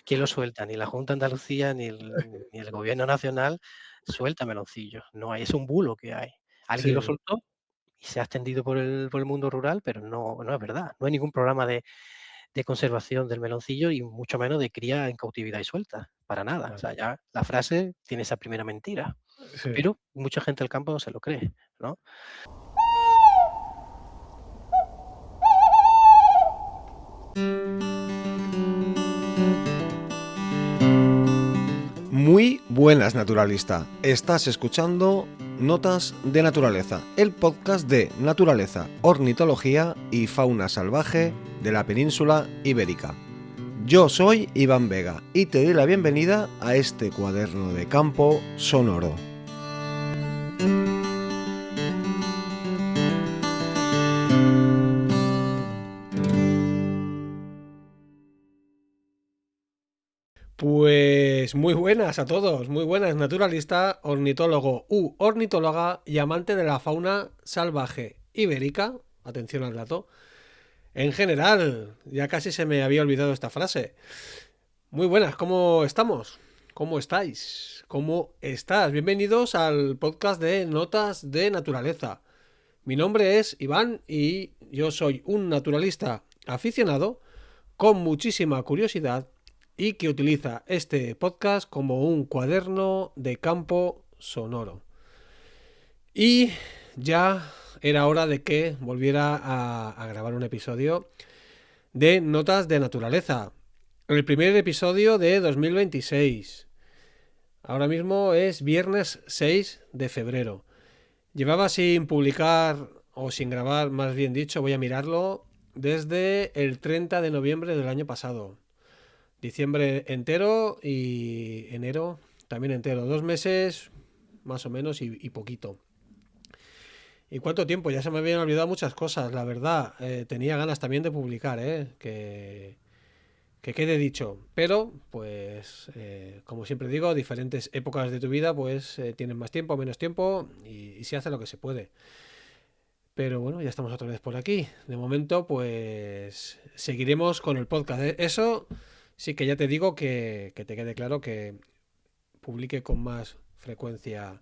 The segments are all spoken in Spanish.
¿Quién lo suelta? Ni la Junta de Andalucía ni el Gobierno nacional suelta meloncillos. No hay, es un bulo que hay. Alguien lo Sí, soltó y se ha extendido por el mundo rural, pero no es verdad. No hay ningún programa de conservación del meloncillo y mucho menos de cría en cautividad y suelta, para nada. O claro. sea, ya la frase tiene esa primera mentira, Sí. pero mucha gente del campo no se lo cree, ¿no? Muy buenas, naturalista. Estás escuchando Notas de Naturaleza, el podcast de naturaleza, ornitología y fauna salvaje de la península ibérica. Yo soy Iván Vega y te doy la bienvenida a este cuaderno de campo sonoro. Pues muy buenas a todos, muy buenas, naturalista, ornitólogo u ornitóloga y amante de la fauna salvaje ibérica. Atención al dato. En general, ya casi se me había olvidado esta frase. Muy buenas, ¿cómo estamos? ¿Cómo estáis? ¿Cómo estás? Bienvenidos al podcast de Notas de Naturaleza. Mi nombre es Iván y yo soy un naturalista aficionado con muchísima curiosidad y que utiliza este podcast como un cuaderno de campo sonoro. Y ya era hora de que volviera a grabar un episodio de Notas de Naturaleza. El primer episodio de 2026. Ahora mismo es viernes 6 de febrero. Llevaba sin publicar o sin grabar, más bien dicho, voy a mirarlo, desde el 30 de noviembre del año pasado. Diciembre entero y enero también entero. 2 meses más o menos y poquito. ¿Y cuánto tiempo? Ya se me habían olvidado muchas cosas, la verdad. Tenía ganas también de publicar, que quede dicho. Pero, pues, como siempre digo, diferentes épocas de tu vida, pues, tienen más tiempo, menos tiempo y se hace lo que se puede. Pero bueno, ya estamos otra vez por aquí. De momento, pues, seguiremos con el podcast. Eso sí que ya te digo que te quede claro que publique con más frecuencia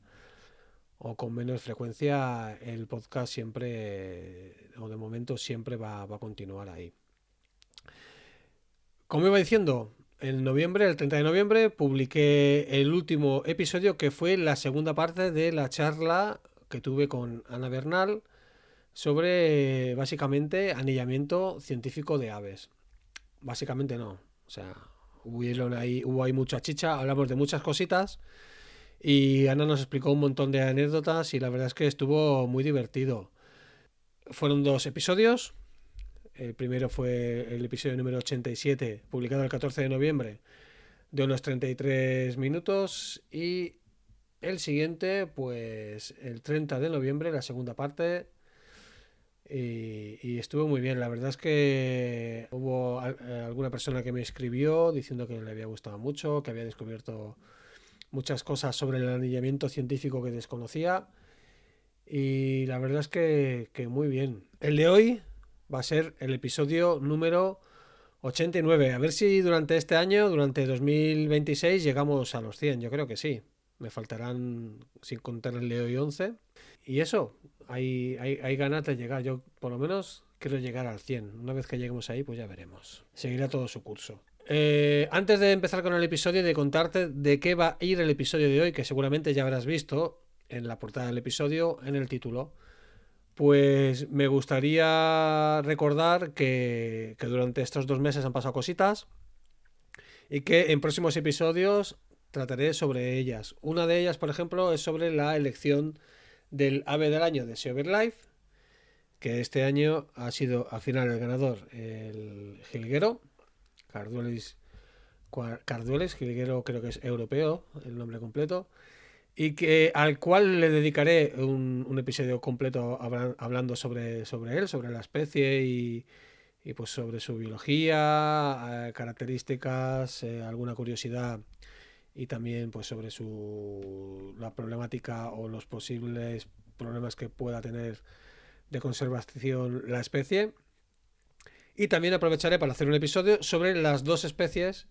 o con menos frecuencia el podcast siempre, o de momento siempre va a continuar ahí. Como iba diciendo, en noviembre, el 30 de noviembre, publiqué el último episodio que fue la segunda parte de la charla que tuve con Ana Bernal sobre básicamente anillamiento científico de aves. Básicamente no, o sea, hubo ahí mucha chicha, hablamos de muchas cositas y Ana nos explicó un montón de anécdotas y la verdad es que estuvo muy divertido. Fueron 2 episodios. El primero fue el episodio número 87, publicado el 14 de noviembre, de unos 33 minutos. Y el siguiente, pues el 30 de noviembre, la segunda parte. Y estuvo muy bien. La verdad es que hubo alguna persona que me escribió diciendo que le había gustado mucho, que había descubierto muchas cosas sobre el anillamiento científico que desconocía. Y la verdad es que muy bien. El de hoy va a ser el episodio número 89. A ver si durante este año, durante 2026, llegamos a los 100. Yo creo que sí. Me faltarán, sin contar el de hoy, 11. Y eso, hay ganas de llegar. Yo, por lo menos, quiero llegar al 100. Una vez que lleguemos ahí, pues ya veremos. Seguirá todo su curso. Antes de empezar con el episodio, de contarte de qué va a ir el episodio de hoy, que seguramente ya habrás visto en la portada del episodio, en el título. Pues me gustaría recordar que durante estos 2 meses han pasado cositas y que en próximos episodios trataré sobre ellas. Una de ellas, por ejemplo, es sobre la elección del ave del año de Sea Life, que este año ha sido al final el ganador el jilguero, Carduelis, Cardueles, jilguero creo que es europeo, el nombre completo, y que al cual le dedicaré un episodio completo hablando sobre él, sobre la especie y pues sobre su biología, características, alguna curiosidad y también pues sobre la problemática o los posibles problemas que pueda tener de conservación la especie. Y también aprovecharé para hacer un episodio sobre las dos especies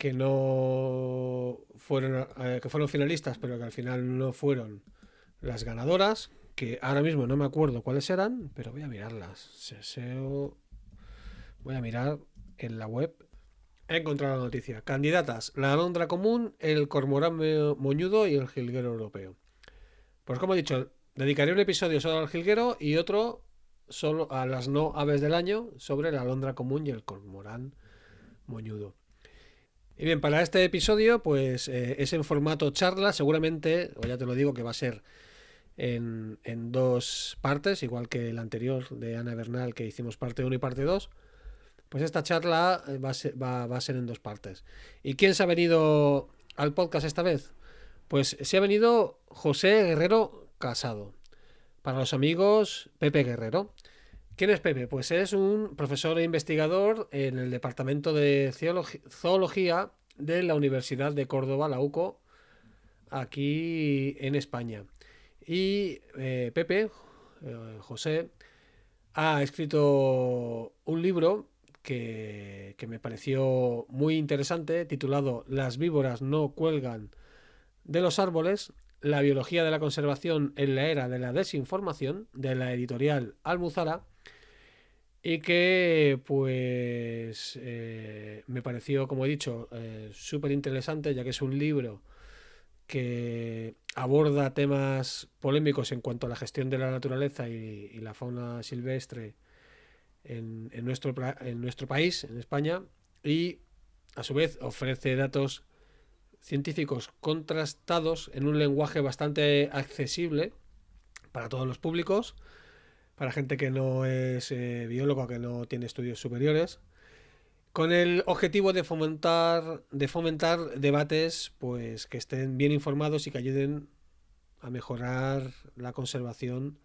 que no fueron, que fueron finalistas, pero que al final no fueron las ganadoras, que ahora mismo no me acuerdo cuáles eran, pero voy a mirarlas. Voy a mirar en la web. He encontrado la noticia. Candidatas: la alondra común, el cormorán moñudo y el jilguero europeo. Pues como he dicho, dedicaré un episodio solo al jilguero y otro solo a las no aves del año sobre la alondra común y el cormorán moñudo. Y bien, para este episodio, pues es en formato charla, seguramente, o ya te lo digo, que va a ser en dos partes, igual que el anterior de Ana Bernal, que hicimos parte 1 y parte 2. Pues esta charla va a ser en dos partes. ¿Y quién se ha venido al podcast esta vez? Pues se ha venido José Guerrero Casado. Para los amigos, Pepe Guerrero. ¿Quién es Pepe? Pues es un profesor e investigador en el Departamento de Zoología de la Universidad de Córdoba, la UCO, aquí en España. Y Pepe, José, ha escrito un libro que me pareció muy interesante, titulado Las víboras no cuelgan de los árboles, la biología de la conservación en la era de la desinformación, de la editorial Almuzara, y que pues me pareció, como he dicho, súper interesante, ya que es un libro que aborda temas polémicos en cuanto a la gestión de la naturaleza y la fauna silvestre en nuestro país, en España, y a su vez ofrece datos científicos contrastados en un lenguaje bastante accesible para todos los públicos, para gente que no es biólogo, que no tiene estudios superiores, con el objetivo de fomentar debates pues, que estén bien informados y que ayuden a mejorar la conservación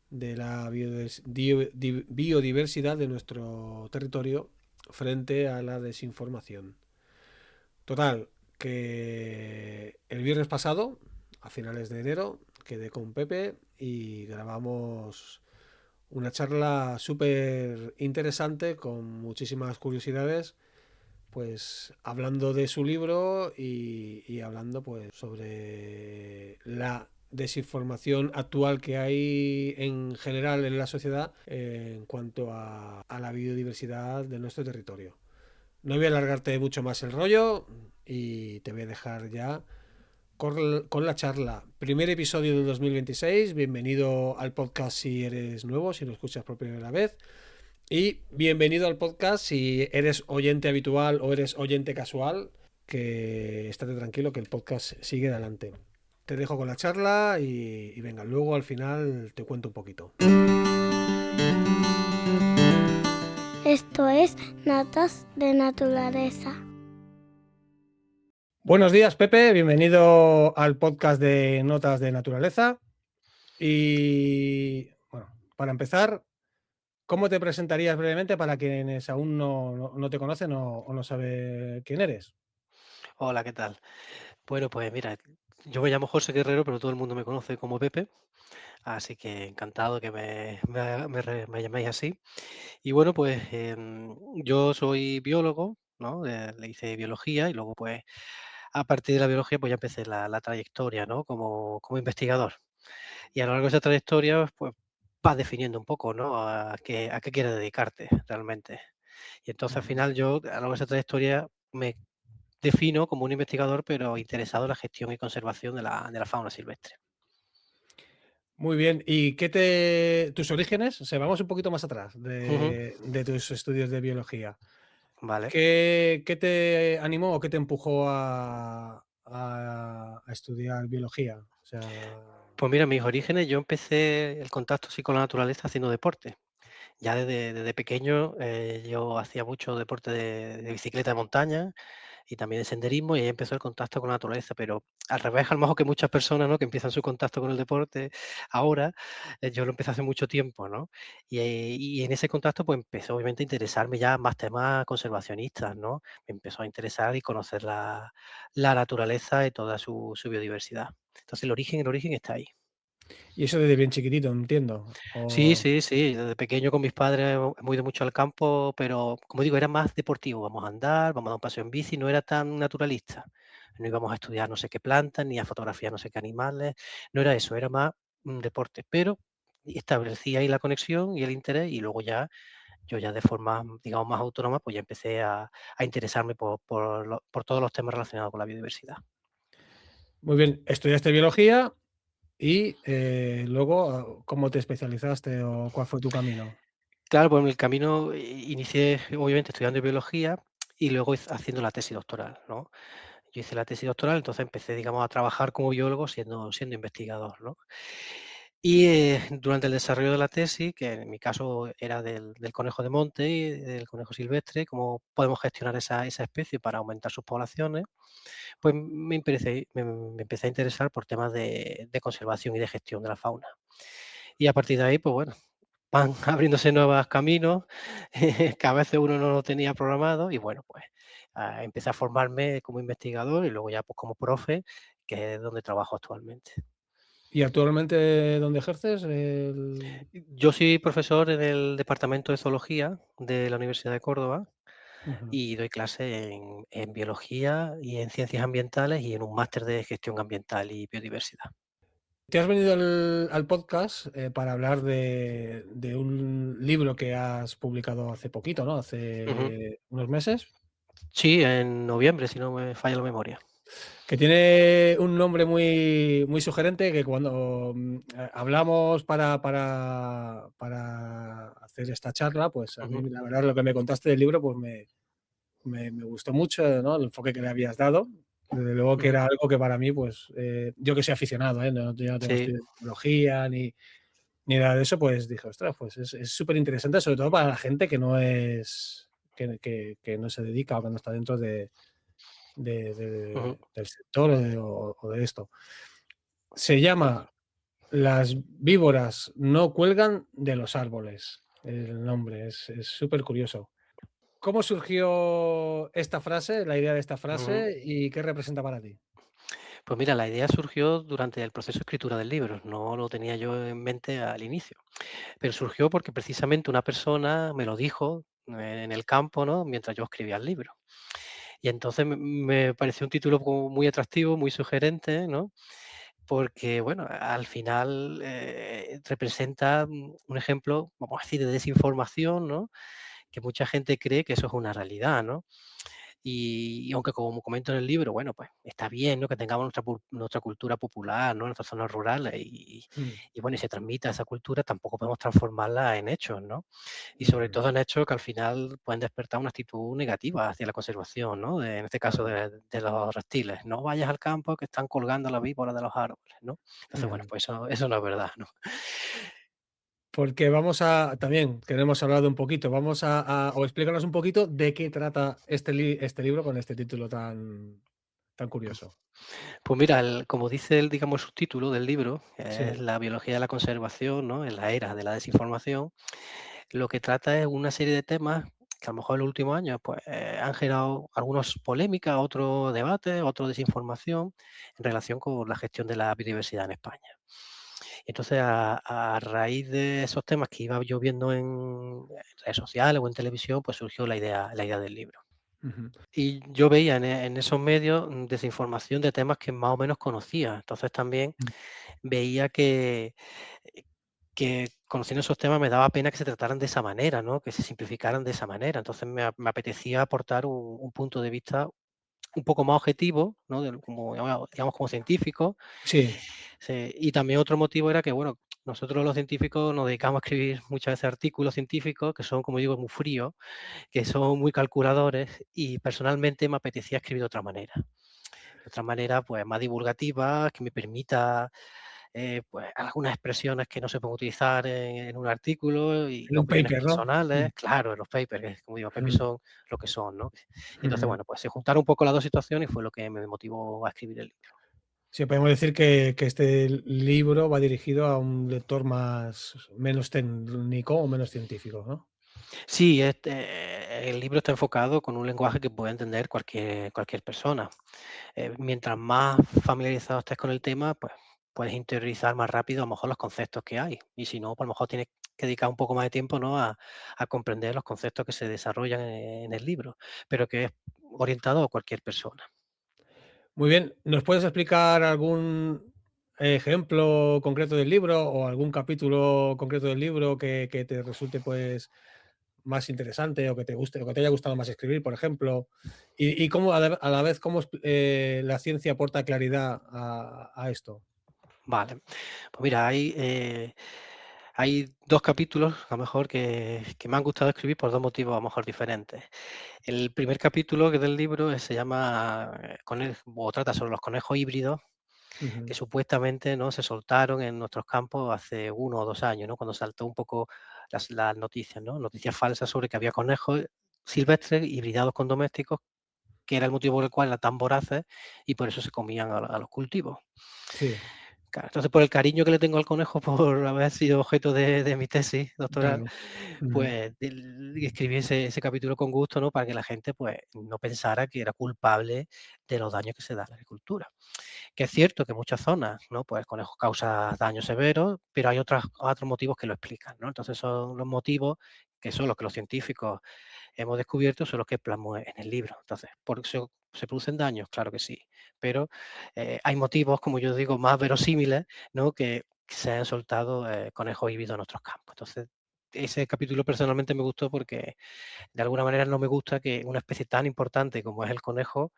de la biodiversidad de nuestro territorio frente a la desinformación. Total, que el viernes pasado, a finales de enero, quedé con Pepe y grabamos una charla súper interesante con muchísimas curiosidades, pues hablando de su libro y hablando pues sobre la desinformación actual que hay en general en la sociedad en cuanto a la biodiversidad de nuestro territorio. No voy a alargarte mucho más el rollo y te voy a dejar ya con la charla. Primer episodio del 2026. Bienvenido al podcast si eres nuevo, si lo escuchas por primera vez. Y bienvenido al podcast si eres oyente habitual o eres oyente casual, que estate tranquilo que el podcast sigue adelante. Te dejo con la charla y venga, luego al final te cuento un poquito. Esto es Notas de Naturaleza. Buenos días, Pepe. Bienvenido al podcast de Notas de Naturaleza. Y bueno, para empezar, ¿cómo te presentarías brevemente para quienes aún no te conocen o no saben quién eres? Hola, ¿qué tal? Bueno, pues mira, yo me llamo José Guerrero, pero todo el mundo me conoce como Pepe, así que encantado que me llaméis así. Y bueno, pues yo soy biólogo, ¿no? Le hice biología y luego pues a partir de la biología pues ya empecé la trayectoria, ¿no? Como investigador. Y a lo largo de esa trayectoria pues vas definiendo un poco, ¿no? A qué quieres dedicarte realmente. Y entonces al final yo a lo largo de esa trayectoria me defino como un investigador, pero interesado en la gestión y conservación de la fauna silvestre. Muy bien. ¿Y tus orígenes? O sea, vamos un poquito más atrás Ujú, de tus estudios de biología. vale. ¿Qué te animó o qué te empujó a estudiar biología? O sea, Pues mira, mis orígenes, yo empecé el contacto sí con la naturaleza haciendo deporte. Ya desde pequeño yo hacía mucho deporte de bicicleta de montaña y también de senderismo, y ahí empezó el contacto con la naturaleza, pero al revés, a lo mejor que muchas personas, ¿no? Que empiezan su contacto con el deporte ahora, yo lo empecé hace mucho tiempo, ¿no? Y en ese contacto, pues empezó obviamente a interesarme ya más temas conservacionistas, ¿no? Me empezó a interesar y conocer la naturaleza y toda su biodiversidad. Entonces el origen está ahí. Y eso desde bien chiquitito, entiendo. Sí, O sí, sí, desde pequeño con mis padres hemos ido mucho al campo, pero como digo, era más deportivo, vamos a andar, vamos a dar un paseo en bici, no era tan naturalista. No íbamos a estudiar no sé qué plantas, ni a fotografiar no sé qué animales, no era eso, era más deporte, pero establecí ahí la conexión y el interés y luego ya, yo ya de forma, digamos, más autónoma, pues ya empecé a interesarme por todos los temas relacionados con la biodiversidad. muy bien, estudiaste biología y, luego, ¿cómo te especializaste o cuál fue tu camino? Claro, pues en el camino inicié obviamente estudiando biología y luego haciendo la tesis doctoral, ¿no? Yo hice la tesis doctoral, entonces empecé, digamos, a trabajar como biólogo siendo investigador, ¿no? Y durante el desarrollo de la tesis, que en mi caso era del conejo de monte y del conejo silvestre, cómo podemos gestionar esa especie para aumentar sus poblaciones, pues me empecé a interesar por temas de conservación y de gestión de la fauna. Y a partir de ahí, pues bueno, van abriéndose nuevos caminos que a veces uno no lo tenía programado y bueno, pues empecé a formarme como investigador y luego ya pues como profe, que es donde trabajo actualmente. ¿Y actualmente dónde ejerces? Yo soy profesor en el Departamento de Zoología de la Universidad de Córdoba Ujú. y doy clase en biología y en ciencias ambientales y en un máster de gestión ambiental y biodiversidad. Te has venido al podcast, para hablar de un libro que has publicado hace poquito, ¿no? Ujú. Hace unos meses, Sí, en noviembre, si no me falla la memoria. que tiene un nombre muy sugerente que cuando, hablamos para hacer esta charla, pues a mí Ujú, la verdad lo que me contaste del libro, pues me gustó mucho, ¿no? El enfoque que le habías dado. Desde luego que ujú. era algo que para mí, pues, yo que soy aficionado, ¿eh? No, yo no tengo Sí. estudios de tecnología ni nada de eso, pues dije: "Ostras, pues es superinteresante", sobre todo para la gente que no es que no se dedica o que no está dentro Ujú, del sector o de esto. Se llama Las víboras no cuelgan de los árboles, el nombre, es súper curioso. ¿Cómo surgió esta frase, la idea de esta ujú. frase y qué representa para ti? Pues mira, la idea surgió durante el proceso de escritura del libro, no lo tenía yo en mente al inicio, pero surgió porque precisamente una persona me lo dijo en el campo, ¿no? Mientras yo escribía el libro. Y entonces me pareció un título como muy atractivo, muy sugerente, ¿no? Porque, bueno, al final representa un ejemplo, vamos a decir, de desinformación, ¿no? Que mucha gente cree que eso es una realidad, ¿no? Y aunque como comento en el libro, bueno, pues está bien, ¿no? Que tengamos nuestra cultura popular, ¿no? En nuestras zonas rurales Mm, y bueno, y se transmita esa cultura, tampoco podemos transformarla en hechos, ¿no? Y sobre ujú, todo en hechos que al final pueden despertar una actitud negativa hacia la conservación, ¿no? En este caso claro, de los reptiles. No vayas al campo que están colgando las víboras de los árboles, ¿no? Entonces, bueno, ujú. pues eso no es verdad, ¿no? Porque vamos a también queremos hablar de un poquito, vamos o explícanos un poquito de qué trata este libro con este título tan curioso. Pues mira, como dice digamos, el subtítulo del libro, que es Sí, la biología de la conservación, ¿no? En la era de la desinformación, lo que trata es una serie de temas que a lo mejor en los últimos años pues, han generado algunas polémicas, otros debates, otra desinformación en relación con la gestión de la biodiversidad en España. Entonces, a raíz de esos temas que iba yo viendo en redes sociales o en televisión, pues surgió la idea del libro. ujú, Y yo veía en esos medios desinformación de temas que más o menos conocía. Entonces también mm. veía eh, que conociendo esos temas me daba pena que se trataran de esa manera, ¿no? Que se simplificaran de esa manera. Entonces me apetecía aportar un punto de vista un poco más objetivo, ¿no? Como, digamos, como científico. Sí, Sí, y también otro motivo era que, bueno, nosotros los científicos nos dedicamos a escribir muchas veces artículos científicos que son, como digo, muy fríos, que son muy calculadores y personalmente me apetecía escribir de otra manera. De otra manera, pues más divulgativa, que me permita pues algunas expresiones que no se pueden utilizar en un artículo y en un opiniones paper, ¿no? personales, Mm, claro, en los papers, que como digo, los papers mm, son lo que son, ¿no? Y entonces, ujú. bueno, pues se juntaron un poco las dos situaciones y fue lo que me motivó a escribir el libro. Sí, podemos decir que este libro va dirigido a un lector menos técnico o menos científico, ¿no? Sí, el libro está enfocado con un lenguaje que puede entender cualquier persona. Mientras más familiarizado estés con el tema, pues puedes interiorizar más rápido a lo mejor los conceptos que hay. Y si no, pues a lo mejor tienes que dedicar un poco más de tiempo, ¿no? A comprender los conceptos que se desarrollan en el libro, pero que es orientado a cualquier persona. Muy bien, ¿nos puedes explicar algún ejemplo concreto del libro o algún capítulo concreto del libro que te resulte, pues, más interesante o que te guste o que te haya gustado más escribir, por ejemplo? Y cómo a la vez, cómo la ciencia aporta claridad a esto. Vale, pues mira, hay 2 capítulos, a lo mejor, que me han gustado escribir por 2 motivos, a lo mejor, diferentes. El primer capítulo que del libro, se llama, o trata sobre los conejos híbridos que Ujú. supuestamente, ¿no?, se soltaron en nuestros campos hace 1 o 2 años, ¿no?, cuando saltó un poco las noticias, ¿no?, noticias falsas sobre que había conejos silvestres hibridados con domésticos, que era el motivo por el cual eran tan voraces y por eso se comían a los cultivos. Sí, Claro, entonces, por el cariño que le tengo al conejo por haber sido objeto de mi tesis doctoral, claro. Ujú, pues escribí ese capítulo con gusto, ¿no? Para que la gente pues no pensara que era culpable de los daños que se da a la agricultura. Que es cierto que en muchas zonas, ¿no? Pues el conejo causa daños severos, pero hay otros motivos que lo explican, ¿no? Entonces son los motivos que son los que los científicos hemos descubierto, son los que plasmo en el libro. Entonces, ¿por eso se producen daños? Claro que sí, pero hay motivos, como yo digo, más verosímiles, ¿no? Que se hayan soltado conejos híbridos en nuestros campos. Entonces, ese capítulo personalmente me gustó porque de alguna manera no me gusta que una especie tan importante como es el conejo,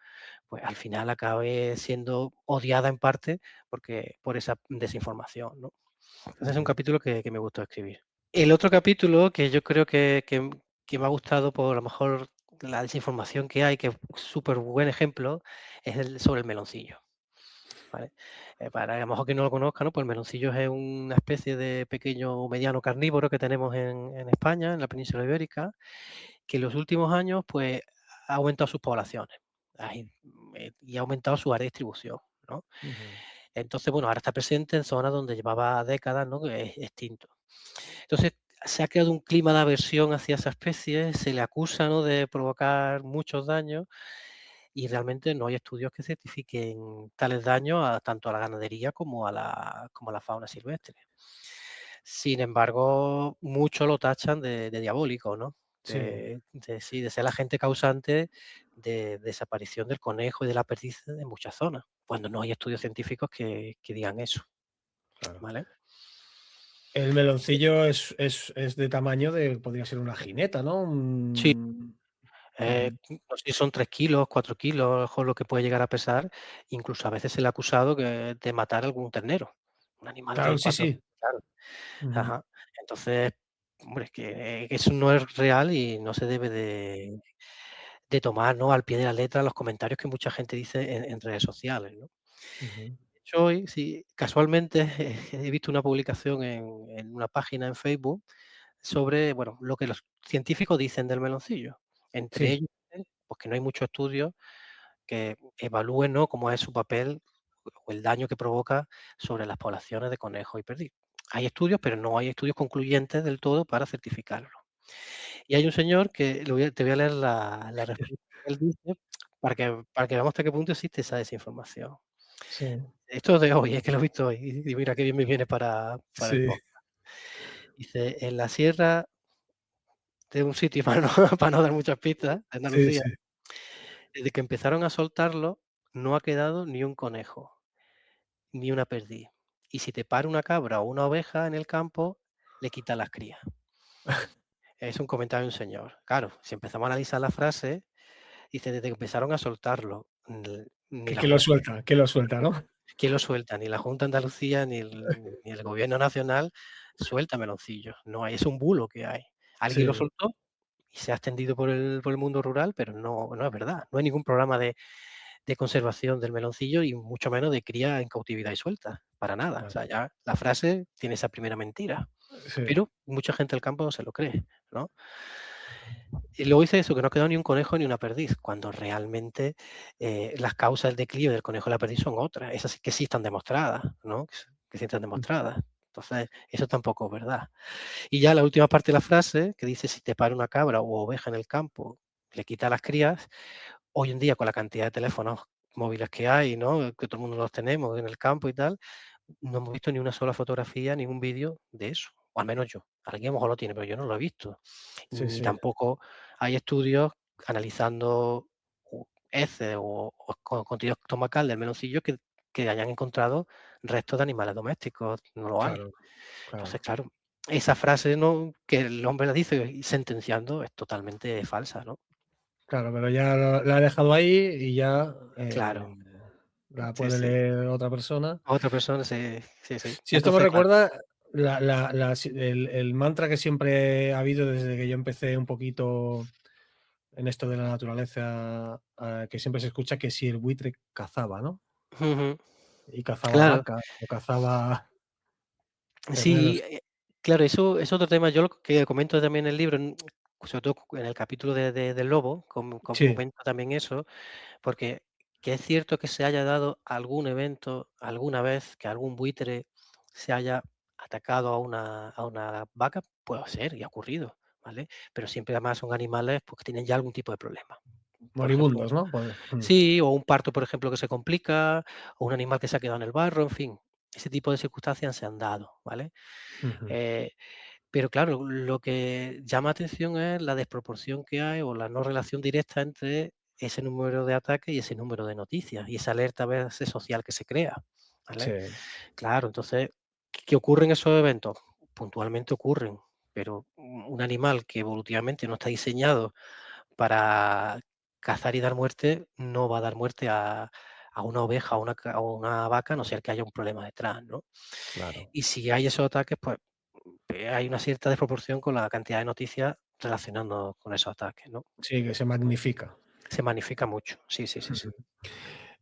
pues al final acabe siendo odiada en parte porque por esa desinformación, ¿no? Entonces es un ujú. capítulo que me gustó escribir. El otro capítulo que yo creo que me ha gustado por a lo mejor la desinformación que hay, que es súper buen ejemplo, es el sobre el meloncillo, ¿vale? Para a lo mejor quien no lo conozca, ¿no? Pues el meloncillo es una especie de pequeño o mediano carnívoro que tenemos en España, en la península ibérica, que en los últimos años, pues, ha aumentado sus poblaciones, y ha aumentado su área de distribución, ¿no? Ujú. Entonces, bueno, ahora está presente en zonas donde llevaba décadas, ¿no?, extinto. Entonces, se ha creado un clima de aversión hacia esa especie, se le acusa, ¿no?, de provocar muchos daños y realmente no hay estudios que certifiquen tales daños tanto a la ganadería como a la fauna silvestre. Sin embargo, muchos lo tachan de diabólico, ¿no? Sí, Sí, de ser la agente causante de desaparición del conejo y de la perdiz en muchas zonas, cuando no hay estudios científicos que digan eso, claro. ¿vale? El Sí, meloncillo es de tamaño de podría ser una jineta, ¿no? sí, Ujú. no sé si son 3 kilos, 4 kilos, a lo mejor lo que puede llegar a pesar, incluso a veces se le ha acusado de matar algún ternero, un animal Claro, de sí, 4 sí. claro, Ujú, ajá. Entonces, hombre, es que eso no es real y no se debe de tomar, ¿no?, al pie de la letra los comentarios que mucha gente dice en redes sociales, ¿no? ujú. De hecho, hoy, sí, casualmente, he visto una publicación en una página en Facebook sobre, bueno, lo que los científicos dicen del meloncillo. Entre Sí, ellos, pues que no hay muchos estudios que evalúen, ¿no?, cómo es su papel o el daño que provoca sobre las poblaciones de conejos y perdiz. Hay estudios, pero no hay estudios concluyentes del todo para certificarlo. Y hay un señor que te voy a leer la respuesta que él dice para que veamos hasta qué punto existe esa desinformación. sí, Esto es de hoy, es que lo he visto hoy, y mira qué bien me viene para el sí, podcast. Dice: "En la sierra de un sitio, para no para no dar muchas pistas, de sí, Andalucía, sí. desde que empezaron a soltarlo, no ha quedado ni un conejo, ni una perdiz. Y si te para una cabra o una oveja en el campo, le quitan las crías". Es un comentario de un señor. Claro, si empezamos a analizar la frase, dice: "Desde que empezaron a soltarlo, ni la Que lo Junta, suelta, que lo suelta, ¿no? ¿quién lo suelta? Ni la Junta de Andalucía, ni el Gobierno nacional suelta meloncillos. No hay, es un bulo que hay. Alguien lo Sí, soltó y se ha extendido por el mundo rural, pero no es verdad. No hay ningún programa de conservación del meloncillo y mucho menos de cría en cautividad y suelta, para nada. O claro. sea, ya la frase tiene esa primera mentira, Sí, pero mucha gente del campo se lo cree, ¿no? Y luego dice eso, que no ha quedado ni un conejo ni una perdiz, cuando realmente las causas del declive del conejo y la perdiz son otras, esas sí que sí están demostradas, ¿no? Que sí están demostradas. Entonces, eso tampoco es verdad. Y ya la última parte de la frase, que dice: "Si te para una cabra o oveja en el campo, le quita las crías". Hoy en día, con la cantidad de teléfonos móviles que hay, ¿no?, que todo el mundo los tenemos en el campo y tal, no hemos visto ni una sola fotografía, ni un vídeo de eso, o al menos yo. Alguien a lo mejor lo tiene, pero yo no lo he visto. Sí, Ni sí, tampoco hay estudios analizando heces o contenido estomacal del meloncillo que hayan encontrado restos de animales domésticos, no lo hay. claro, Entonces, claro. claro, esa frase, ¿no?, que el hombre la dice y sentenciando es totalmente falsa, ¿no? Claro, pero ya la ha dejado ahí y ya, Claro, la sí, puede sí. leer otra persona. Otra persona, sí, sí, sí. Sí, esto me Entonces, claro. recuerda el mantra que siempre ha habido desde que yo empecé un poquito en esto de la naturaleza, que siempre se escucha que si el buitre cazaba, ¿no? Ujú. Y cazaba Claro. vacas o cazaba Sí, terneros. claro, eso es otro tema. Yo lo que comento también en el libro, sobre todo en el capítulo del lobo, Sí, comento también eso, porque que es cierto que se haya dado algún evento alguna vez, que algún buitre se haya atacado a una vaca, puede ser y ha ocurrido, ¿vale? Pero siempre además son animales, pues, que tienen ya algún tipo de problema. Por ejemplo, moribundos, ¿no? Pues, sí, o un parto, por ejemplo, que se complica, o un animal que se ha quedado en el barro, en fin, ese tipo de circunstancias se han dado, ¿vale? ujú, Eh, pero claro, lo que llama atención es la desproporción que hay o la no relación directa entre ese número de ataques y ese número de noticias y esa alerta a veces social que se crea, sí, ¿vale? Claro, entonces, ¿qué ocurren esos eventos? Puntualmente ocurren, pero un animal que evolutivamente no está diseñado para cazar y dar muerte, no va a dar muerte a una oveja o una vaca, a no ser que haya un problema detrás, ¿no? claro. Y si hay esos ataques, pues hay una cierta desproporción con la cantidad de noticias relacionando con esos ataques, ¿no? Sí, que se magnifica. Se magnifica mucho. Sí, sí, sí, sí. Ujú.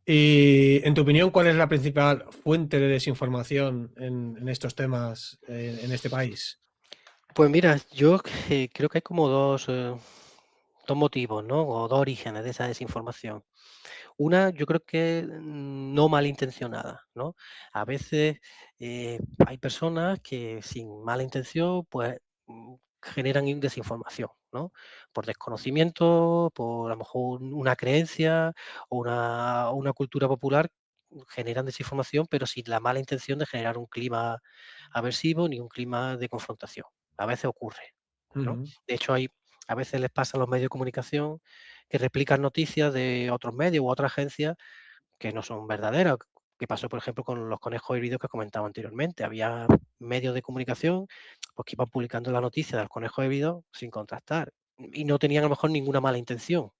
Y en tu opinión, ¿cuál es la principal fuente de desinformación en estos temas en este país? Pues mira, yo creo que hay como dos motivos, ¿no? O dos orígenes de esa desinformación. Una, yo creo que no malintencionada, ¿no? A veces hay personas que sin mala intención, pues generan desinformación, ¿no? Por desconocimiento, por a lo mejor una creencia o una cultura popular, generan desinformación, pero sin la mala intención de generar un clima aversivo ni un clima de confrontación. A veces ocurre, ¿no? Ujú, De hecho, a veces les pasa a los medios de comunicación que replican noticias de otros medios u otras agencias que no son verdaderas. Que pasó, por ejemplo, con los conejos heridos que comentaba anteriormente. Había medios de comunicación, pues, que iban publicando la noticia del conejo herido sin contrastar y no tenían a lo mejor ninguna mala intención.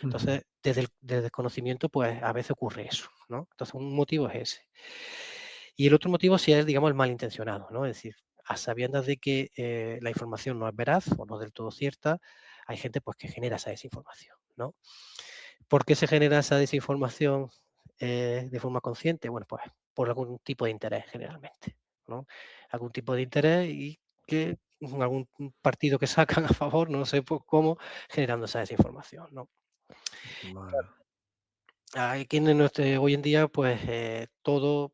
ujú, Entonces, desde el desconocimiento, pues a veces ocurre eso, ¿no? Entonces, un motivo es ese. Y el otro motivo sí es, digamos, el malintencionado, ¿no? Es decir, a sabiendas de que la información no es veraz o no del todo cierta, hay gente, pues, que genera esa desinformación, ¿no? ¿Por qué se genera esa desinformación de forma consciente? Bueno, pues por algún tipo de interés generalmente, ¿no? Algún tipo de interés y que algún partido que sacan a favor, no sé cómo, generando esa desinformación, ¿no? vale, Aquí hoy en día, pues todo,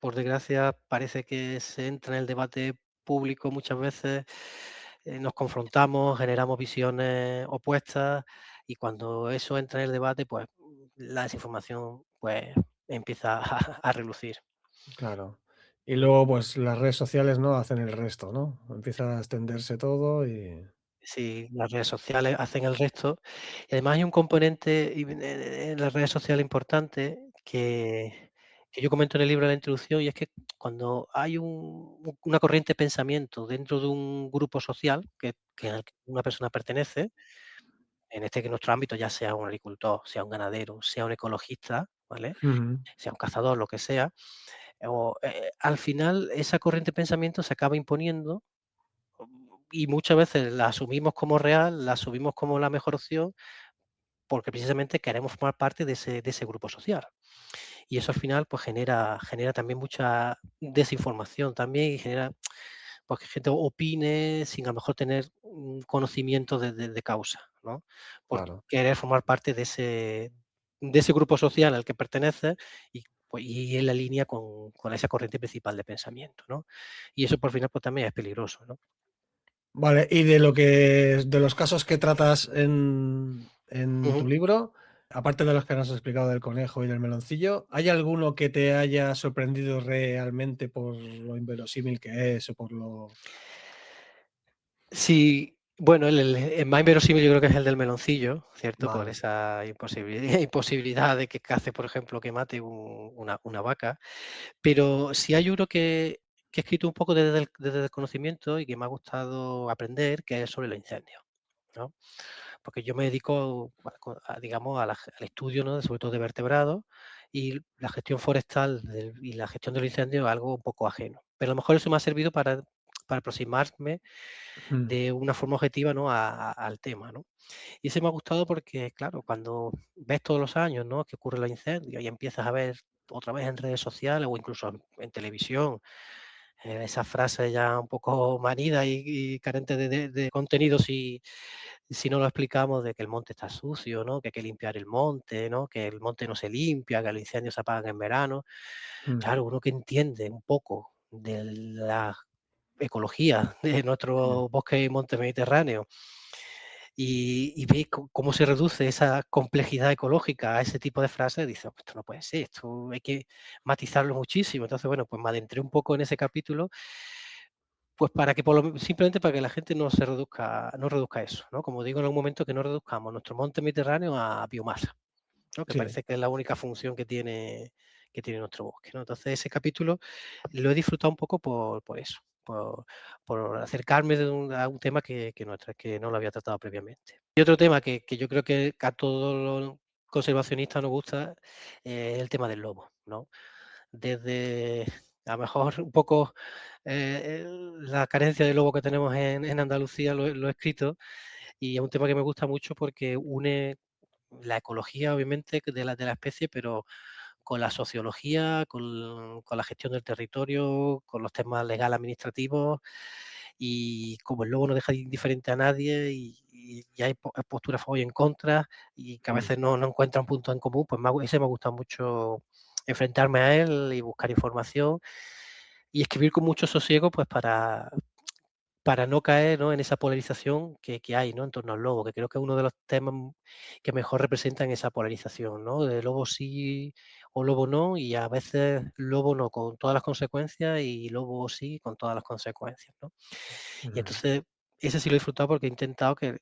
por desgracia, parece que se entra en el debate público muchas veces, nos confrontamos, generamos visiones opuestas y cuando eso entra en el debate, pues la desinformación pues empieza a relucir. claro. Y luego, pues las redes sociales, ¿no? Hacen el resto, ¿no? Empieza a extenderse todo y Sí, las redes sociales hacen el resto. Y además hay un componente en las redes sociales importante que yo comento en el libro de la introducción, y es que cuando hay una corriente de pensamiento dentro de un grupo social al que una persona pertenece, en este que nuestro ámbito ya sea un agricultor, sea un ganadero, sea un ecologista, ¿vale? ujú, Sea un cazador, lo que sea, al final esa corriente de pensamiento se acaba imponiendo y muchas veces la asumimos como real, la asumimos como la mejor opción, porque precisamente queremos formar parte de ese grupo social. Y eso al final pues genera también mucha desinformación también y genera pues que gente opine sin a lo mejor tener un conocimiento de causa, ¿no? Por claro. querer formar parte de ese grupo social al que pertenece y, pues, y en la línea con esa corriente principal de pensamiento, ¿no? Y eso por final pues también es peligroso, ¿no? Vale, y de los casos que tratas en tu Ujú. libro, aparte de los que nos has explicado del conejo y del meloncillo, ¿hay alguno que te haya sorprendido realmente por lo inverosímil que es o por lo... Sí, bueno, el más inverosímil yo creo que es el del meloncillo, ¿cierto? Por Vale. esa imposibilidad de que cace, por ejemplo, que mate una vaca. Pero si hay uno que he escrito un poco desde el conocimiento y que me ha gustado aprender, que es sobre los incendios, ¿no? Porque yo me dedico, digamos, al estudio, ¿no? Sobre todo de vertebrados, y la gestión forestal y la gestión de los incendios es algo un poco ajeno. Pero a lo mejor eso me ha servido para aproximarme Mm, de una forma objetiva, ¿no? Al tema, ¿no? Y ese me ha gustado porque, claro, cuando ves todos los años, ¿no? Que ocurren los incendios y empiezas a ver otra vez en redes sociales o incluso en televisión, esas frases ya un poco manidas y carentes de contenido si no lo explicamos, de que el monte está sucio, ¿no? Que hay que limpiar el monte, ¿no? Que el monte no se limpia, que los incendios se apagan en verano. mm, Claro, uno que entiende un poco de la ecología de mm, nuestro bosque y monte mediterráneo y ve cómo se reduce esa complejidad ecológica a ese tipo de frases, dice: "Pues esto no puede ser, esto hay que matizarlo muchísimo". Entonces, bueno, pues me adentré un poco en ese capítulo, pues para que simplemente para que la gente no reduzca eso, ¿no? Como digo en algún momento, que no reduzcamos nuestro monte mediterráneo a biomasa, ¿no? Que sí. parece que es la única función que tiene nuestro bosque, ¿no? Entonces, ese capítulo lo he disfrutado un poco por eso, por acercarme a un tema que no lo había tratado previamente. Y otro tema que yo creo que a todos los conservacionistas nos gusta, es el tema del lobo, ¿no? Desde, a lo mejor, un poco, la carencia de lobo que tenemos en Andalucía lo he escrito, y es un tema que me gusta mucho porque une la ecología, obviamente, de la especie, pero con la sociología, con la gestión del territorio, con los temas legal administrativos, y como el lobo no deja de indiferente a nadie y hay posturas a favor y en contra, y que a Mm, veces no encuentran puntos en común, pues ese me gusta mucho enfrentarme a él y buscar información y escribir con mucho sosiego, pues para no caer, ¿no? En esa polarización que hay, ¿no? En torno al lobo, que creo que es uno de los temas que mejor representan esa polarización, ¿no? De lobo sí o lobo no, y a veces lobo no con todas las consecuencias y lobo sí con todas las consecuencias, ¿no? Y mm, entonces ese sí lo he disfrutado porque he intentado que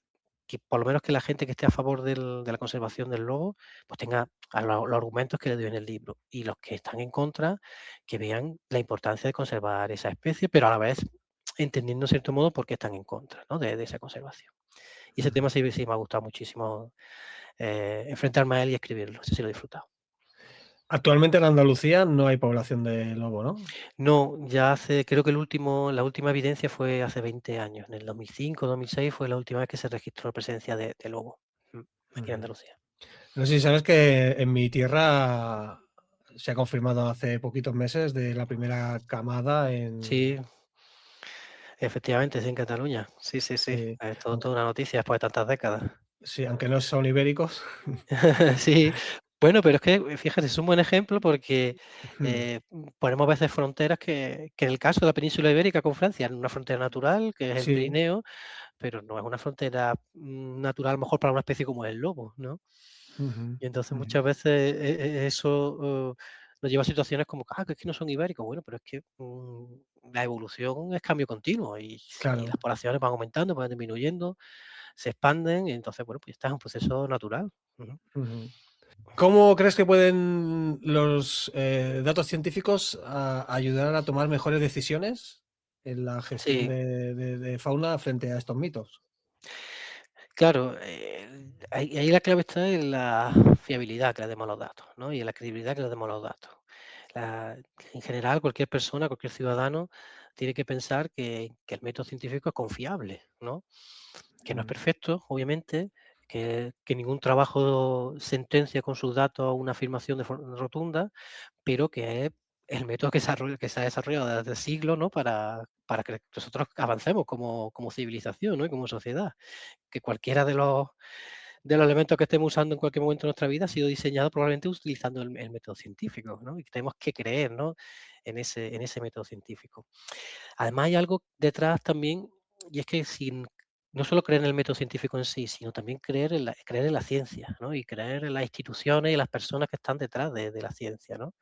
por lo menos que la gente que esté a favor de la conservación del lobo, pues tenga los argumentos que le doy en el libro. Y los que están en contra, que vean la importancia de conservar esa especie, pero a la vez entendiendo en cierto modo por qué están en contra, ¿no? de esa conservación. Y ese tema mm. sí me ha gustado muchísimo, enfrentarme a él y escribirlo. Ese sí lo he disfrutado. Actualmente en Andalucía no hay población de lobo, ¿no? No, ya creo que la última evidencia fue hace 20 años. En el 2005, 2006 fue la última vez que se registró presencia de lobo, aquí en Ujú. Andalucía. No sé si sabes que en mi tierra se ha confirmado hace poquitos meses de la primera camada Sí, en... efectivamente, sí, en Cataluña. Sí, sí, sí. Sí, Es aunque, toda una noticia después de tantas décadas. sí, aunque no son ibéricos. Sí, bueno, pero es que, fíjate, es un buen ejemplo porque, Mm, ponemos a veces fronteras que en el caso de la península ibérica con Francia, es una frontera natural, que es el sí, Pirineo, pero no es una frontera, natural, a lo mejor para una especie como el lobo, ¿no? ujú, Y entonces ujú, muchas veces eso, nos lleva a situaciones como que es que no son ibéricos. Bueno, pero es que, la evolución es cambio continuo y las claro. poblaciones van aumentando, van disminuyendo, se expanden y entonces, bueno, pues está es un proceso natural. Ujú. Ujú. ¿Cómo crees que pueden los datos científicos ayudar a tomar mejores decisiones en la gestión Sí. de fauna frente a estos mitos? Claro, ahí la clave está en la fiabilidad que le demos a los datos, ¿no? Y en la credibilidad que le demos a los datos. La En general, cualquier persona, cualquier ciudadano tiene que pensar que el método científico es confiable, ¿no? Que no es Mm, perfecto, obviamente, que ningún trabajo sentencia con sus datos una afirmación de forma rotunda, pero que es el método que se ha desarrollado desde siglos, ¿no? Para que nosotros avancemos como civilización, ¿no? Y como sociedad. Que cualquiera de los elementos que estemos usando en cualquier momento de nuestra vida ha sido diseñado probablemente utilizando el método científico, ¿no? Y tenemos que creer, ¿no? En ese método científico. Además hay algo detrás también, y es que no solo creer en el método científico en sí, sino también creer en la ciencia, ¿no? Y creer en las instituciones y las personas que están detrás de la ciencia, ¿no?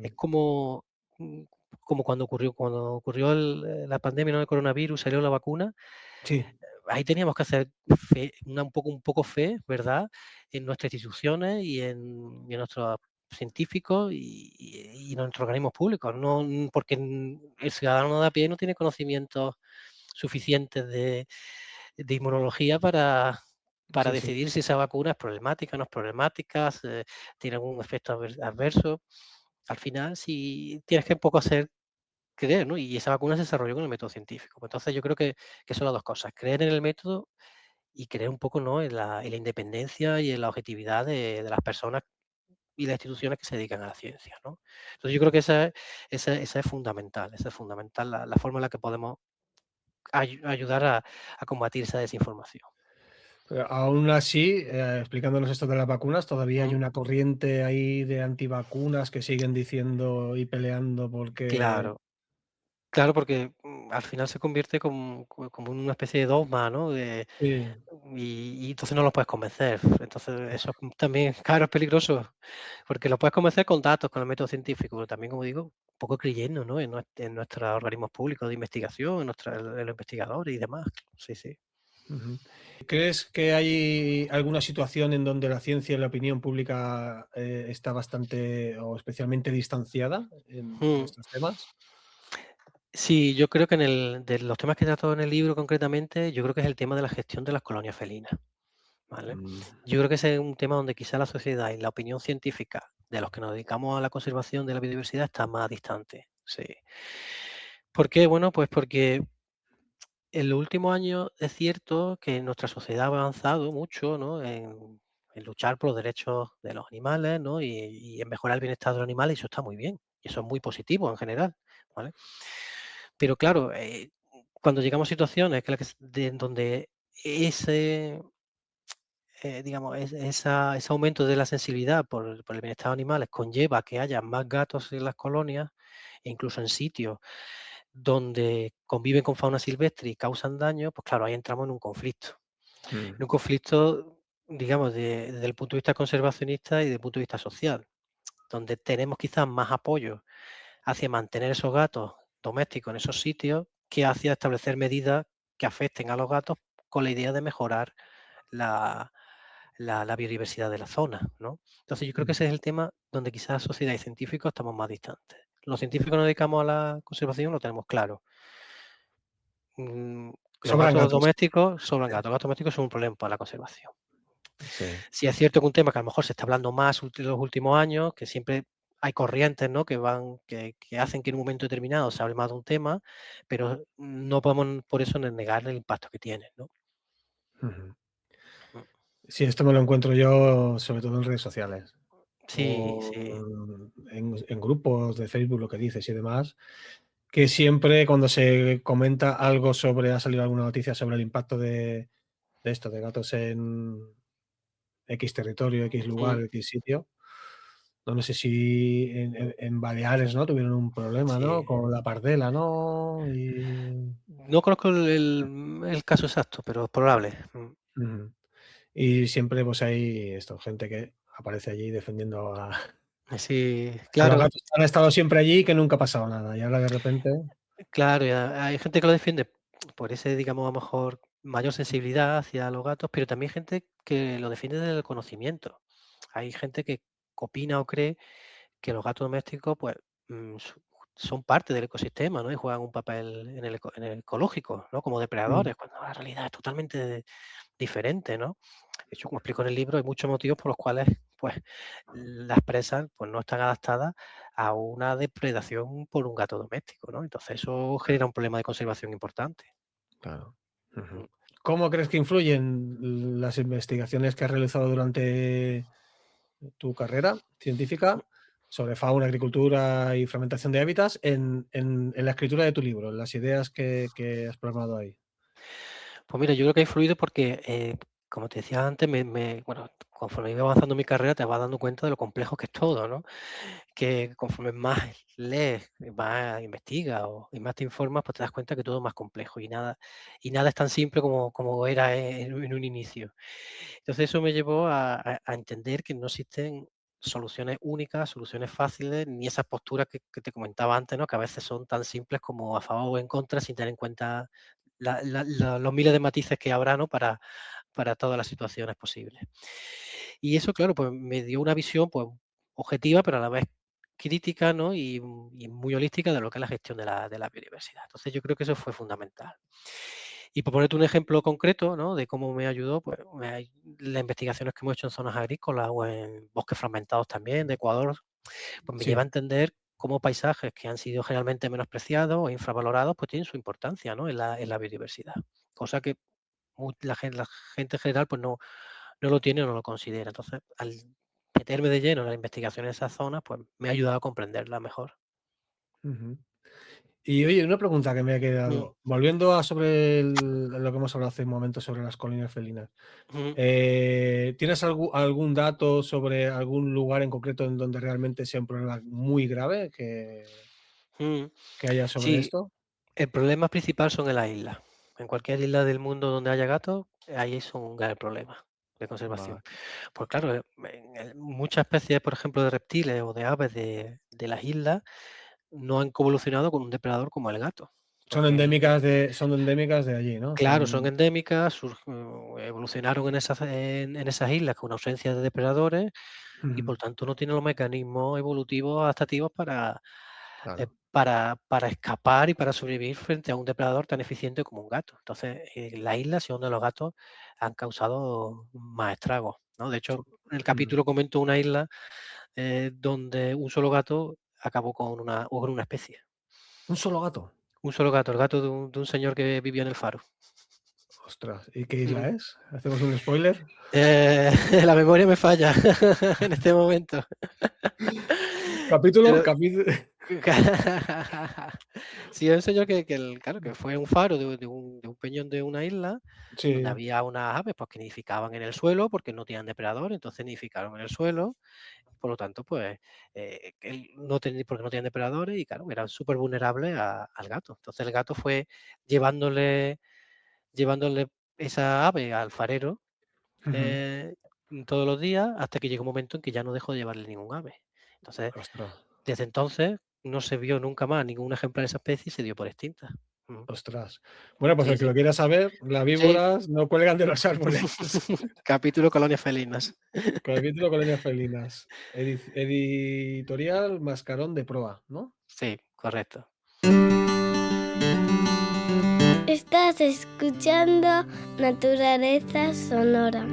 Es Ujú. como, mm, como cuando ocurrió la pandemia, ¿no?, del coronavirus, salió la vacuna. Sí, Ahí teníamos que hacer fe, un poco fe, ¿verdad?, en nuestras instituciones y en nuestros científicos y en nuestros organismos públicos, no, porque el ciudadano de a pie no tiene conocimientos suficientes de inmunología para sí, sí. decidir si esa vacuna es problemática, no es problemática, tiene algún efecto adverso. Al final, si tienes que un poco hacer creer, ¿no? Y esa vacuna se desarrolló con el método científico. Pues entonces yo creo que son las 2 cosas, creer en el método y creer un poco, ¿no?, en la independencia y en la objetividad de las personas y las instituciones que se dedican a la ciencia, ¿no? Entonces yo creo que esa es fundamental la forma en la que podemos ayudar a combatir esa desinformación. Pero aún así, explicándonos esto de las vacunas, todavía hay Mm, una corriente ahí de antivacunas que siguen diciendo y peleando porque claro. Claro, porque, al final se convierte como en una especie de dogma, ¿no? sí. Y entonces no los puedes convencer. Entonces eso también, claro, es peligroso, porque lo puedes convencer con datos, con el método científico, pero también, como digo, un poco creyendo, ¿no?, en nuestros organismos públicos de investigación, en los investigadores y demás. Sí, sí. Ujú. ¿Crees que hay alguna situación en donde la ciencia y la opinión pública, está bastante o especialmente distanciada en Mm. estos temas? Sí, yo creo que de los temas que he tratado en el libro concretamente, yo creo que es el tema de la gestión de las colonias felinas. ¿Vale? Mm, Yo creo que ese es un tema donde quizá la sociedad y la opinión científica de los que nos dedicamos a la conservación de la biodiversidad está más distante. Sí. ¿Por qué? Bueno, pues porque en los últimos años es cierto que nuestra sociedad ha avanzado mucho, ¿no?, en luchar por los derechos de los animales, ¿no? Y en mejorar el bienestar de los animales, y eso está muy bien. Y eso es muy positivo en general, ¿vale? Pero claro, cuando llegamos a situaciones que en donde ese digamos, ese aumento de la sensibilidad por el bienestar de animales conlleva que haya más gatos en las colonias, e incluso en sitios donde conviven con fauna silvestre y causan daño, pues claro, ahí entramos en un conflicto. mm, En un conflicto, digamos, desde el punto de vista conservacionista y desde el punto de vista social, donde tenemos quizás más apoyo hacia mantener esos gatos domésticos en esos sitios que hacia establecer medidas que afecten a los gatos con la idea de mejorar la, la biodiversidad de la zona, ¿no? Entonces yo creo que ese mm. es el tema donde quizás sociedad y científicos estamos más distantes. Los científicos nos dedicamos a la conservación, lo tenemos claro. Mm, los Sobran gatos gatos. domésticos sobran gatos. Los gatos domésticos son un problema para la conservación. Sí. Sí es cierto que un tema que a lo mejor se está hablando más en los últimos años, que siempre hay corrientes, ¿no?, que hacen que en un momento determinado se hable más de un tema, pero no podemos por eso negar el impacto que tiene, ¿no? Ujú. Mm. Sí, esto me lo encuentro yo sobre todo en redes sociales Sí, o sí. en grupos de Facebook, lo que dices y demás, que siempre cuando se comenta algo sobre ha salido alguna noticia sobre el impacto de esto, de gatos en X territorio, X lugar, Mm, X sitio. No sé si en Baleares, ¿no?, tuvieron un problema, ¿no?, sí. con la pardela, ¿no? Y No conozco el caso exacto, pero es probable. ujú. Y siempre, pues, hay esto, gente que aparece allí defendiendo a Sí, a los claro, gatos que han estado siempre allí y que nunca ha pasado nada, y ahora de repente claro, y hay gente que lo defiende por ese, digamos, a lo mejor mayor sensibilidad hacia los gatos, pero también gente que lo defiende desde el conocimiento. Hay gente que opina o cree que los gatos domésticos, pues, son parte del ecosistema, ¿no? Y juegan un papel en el ecológico, ¿no? Como mm, depredadores, cuando la realidad es totalmente diferente, ¿no? De hecho, como explico en el libro, hay muchos motivos por los cuales, pues, las presas, pues, no están adaptadas a una depredación por un gato doméstico, ¿no? Entonces eso genera un problema de conservación importante. claro. Mm. Ujú. ¿Cómo crees que influyen las investigaciones que has realizado durante tu carrera científica sobre fauna, agricultura y fragmentación de hábitats en la escritura de tu libro, en las ideas que has plasmado ahí? Pues mira, yo creo que ha influido porque, como te decía antes, bueno, conforme iba avanzando mi carrera, te vas dando cuenta de lo complejo que es todo, ¿no? Que conforme más lees, más investigas y más te informas, pues te das cuenta que todo es más complejo y nada es tan simple como era en un inicio. Entonces eso me llevó a entender que no existen soluciones únicas, soluciones fáciles, ni esas posturas que te comentaba antes, ¿no? Que a veces son tan simples como a favor o en contra, sin tener en cuenta los miles de matices que habrá, ¿no? Para todas las situaciones posibles. Y eso, claro, pues me dio una visión, pues, objetiva, pero a la vez crítica, ¿no? Y muy holística de lo que es la gestión de la biodiversidad. Entonces, yo creo que eso fue fundamental. Y por ponerte un ejemplo concreto, ¿no? De cómo me ayudó, pues, las investigaciones que hemos hecho en zonas agrícolas o en bosques fragmentados también de Ecuador, pues me lleva a Sí. entender cómo paisajes que han sido generalmente menospreciados o infravalorados, pues tienen su importancia, ¿no? En la biodiversidad. Cosa que la gente en general, pues no lo tiene o no lo considera. Entonces, al meterme de lleno en la investigación en esas zonas, pues me ha ayudado a comprenderla mejor. Ujú. Y oye, una pregunta que me ha Mm, quedado. Volviendo a sobre lo que hemos hablado hace un momento sobre las colinas felinas. ujú, ¿Tienes algún dato sobre algún lugar en concreto en donde realmente sea un problema muy grave mm. que haya sobre Sí, esto? el problema principal son en las islas. En cualquier isla del mundo donde haya gatos, ahí es un gran problema de conservación. Vale. Pues claro, muchas especies, por ejemplo, de reptiles o de aves de las islas no han evolucionado con un depredador como el gato. Porque Son endémicas de allí, ¿no? claro, son Son. endémicas, evolucionaron en esas islas con ausencia de depredadores y Ujú. por tanto no tienen los mecanismos evolutivos adaptativos Claro. para escapar y para sobrevivir frente a un depredador tan eficiente como un gato. Entonces, la isla es donde los gatos han causado más estragos, ¿no? De hecho, en el Ujú. capítulo comento una isla donde un solo gato acabó con una especie. Un solo gato. Un solo gato, el gato de un señor que vivía en el faro. Ostras, ¿y qué isla Ujú. es? ¿Hacemos un spoiler? Eh, la memoria me falla en este momento. Capítulo, Pero capítulo. sí, es un señor claro, que fue un faro de un peñón de una isla, donde Sí, había unas aves, pues, que nidificaban en el suelo, porque no tenían depredador, entonces nidificaron en el suelo, por lo tanto, pues, porque no tenían depredadores y, claro, eran súper vulnerables al gato. Entonces, el gato fue llevándole llevándole esa ave al farero, ujú. eh, todos los días, hasta que llegó un momento en que ya no dejó de llevarle ningún ave. Entonces, Ostras, desde entonces no se vio nunca más ningún ejemplar de esa especie y se dio por extinta. Ujú. ostras. Bueno, pues Sí, el que sí. lo quiera saber, las Sí. víboras no cuelgan de los árboles. Capítulo colonias felinas. Capítulo Colonias Felinas. Editorial Mascarón de Proa, ¿no? Sí, correcto. Estás escuchando Naturaleza Sonora.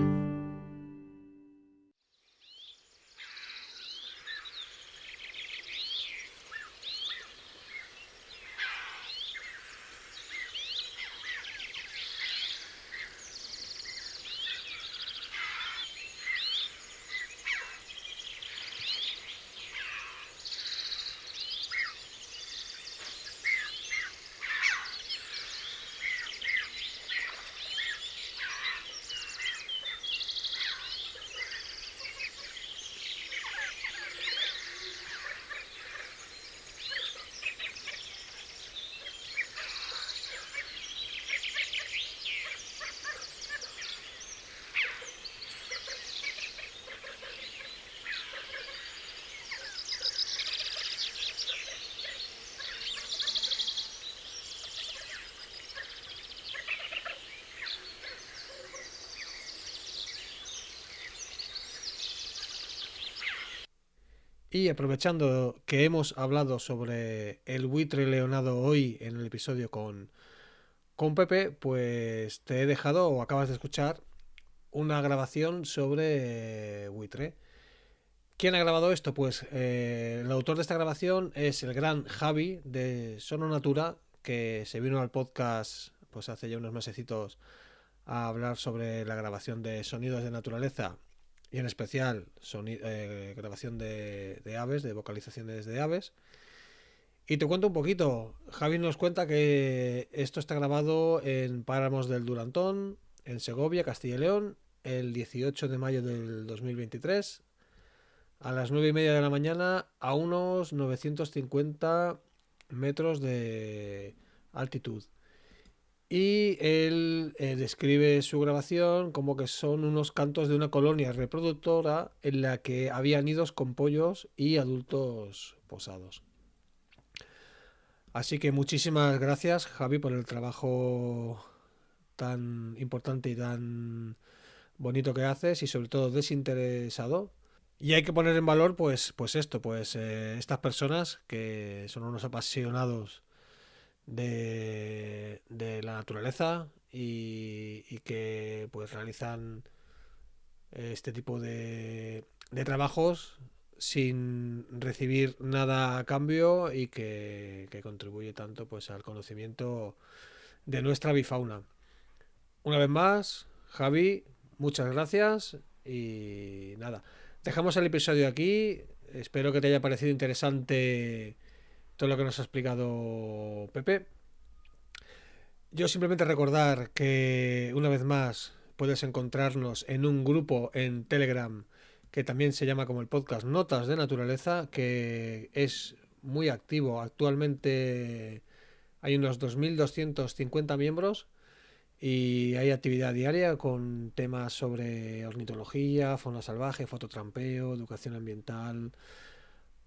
Y aprovechando que hemos hablado sobre el buitre leonado hoy en el episodio con Pepe, pues te he dejado o acabas de escuchar una grabación sobre buitre. ¿Quién ha grabado esto? Pues el autor de esta grabación es el gran Javi de Sono Natura, que se vino al podcast pues hace ya unos mesecitos a hablar sobre la grabación de sonidos de naturaleza y en especial grabación de aves, de vocalizaciones de aves. Y te cuento un poquito. Javi nos cuenta que esto está grabado en páramos del Durantón, en Segovia, Castilla y León, el 18 de mayo del 2023 a las 9:30 de la mañana a unos 950 metros de altitud. Y él describe su grabación como que son unos cantos de una colonia reproductora en la que había nidos con pollos y adultos posados. Así que muchísimas gracias, Javi, por el trabajo tan importante y tan bonito que haces, y sobre todo desinteresado. Y hay que poner en valor estas personas que son unos apasionados de la naturaleza y que pues realizan este tipo de trabajos sin recibir nada a cambio, y que contribuye tanto pues al conocimiento de nuestra bifauna. Una vez más, Javi, muchas gracias, y nada, dejamos el episodio aquí. Espero que te haya parecido interesante todo lo que nos ha explicado Pepe. Yo simplemente recordar que una vez más puedes encontrarnos en un grupo en Telegram que también se llama como el podcast Notas de Naturaleza, que es muy activo. Actualmente hay unos 2.250 miembros y hay actividad diaria con temas sobre ornitología, fauna salvaje, fototrampeo, educación ambiental,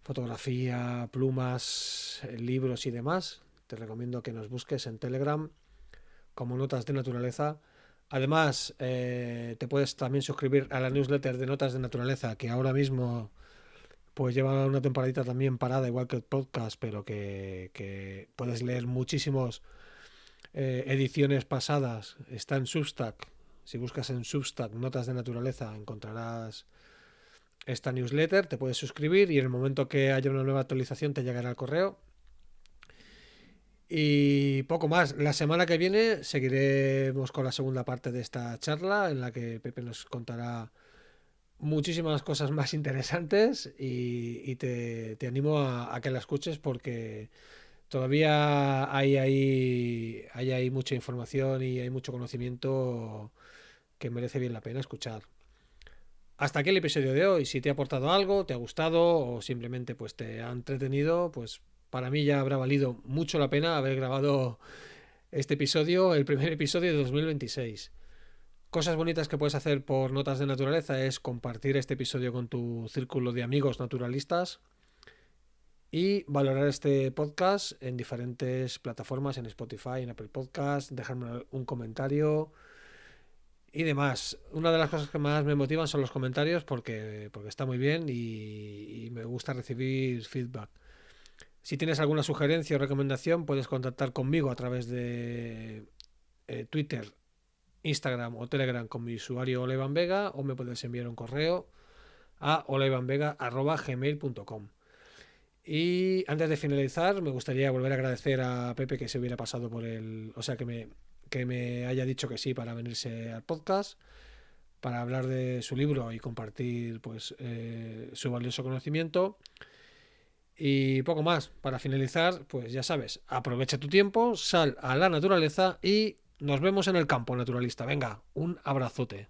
fotografía, plumas, libros y demás. Te recomiendo que nos busques en Telegram como Notas de Naturaleza. Además, te puedes también suscribir a la newsletter de Notas de Naturaleza, que ahora mismo pues lleva una temporadita también parada, igual que el podcast, pero que puedes leer muchísimos ediciones pasadas. Está en Substack. Si buscas en Substack Notas de Naturaleza encontrarás esta newsletter, te puedes suscribir y en el momento que haya una nueva actualización te llegará al correo. Y poco más. La semana que viene seguiremos con la segunda parte de esta charla, en la que Pepe nos contará muchísimas cosas más interesantes, y te animo a que la escuches, porque todavía hay ahí mucha información y hay mucho conocimiento que merece bien la pena escuchar. Hasta aquí el episodio de hoy. Si te ha aportado algo, te ha gustado o simplemente pues te ha entretenido, pues para mí ya habrá valido mucho la pena haber grabado este episodio, el primer episodio de 2026. Cosas bonitas que puedes hacer por Notas de Naturaleza es compartir este episodio con tu círculo de amigos naturalistas y valorar este podcast en diferentes plataformas, en Spotify, en Apple Podcast, dejarme un comentario y demás. Una de las cosas que más me motivan son los comentarios, porque está muy bien y me gusta recibir feedback. Si tienes alguna sugerencia o recomendación, puedes contactar conmigo a través de Twitter, Instagram o Telegram con mi usuario Olevanvega, o me puedes enviar un correo a olevanvega@gmail.com. Y antes de finalizar, me gustaría volver a agradecer a Pepe que se hubiera pasado por que me haya dicho que sí para venirse al podcast, para hablar de su libro y compartir pues su valioso conocimiento. Y poco más. Para finalizar, pues ya sabes, aprovecha tu tiempo, sal a la naturaleza y nos vemos en el campo naturalista. Venga, un abrazote.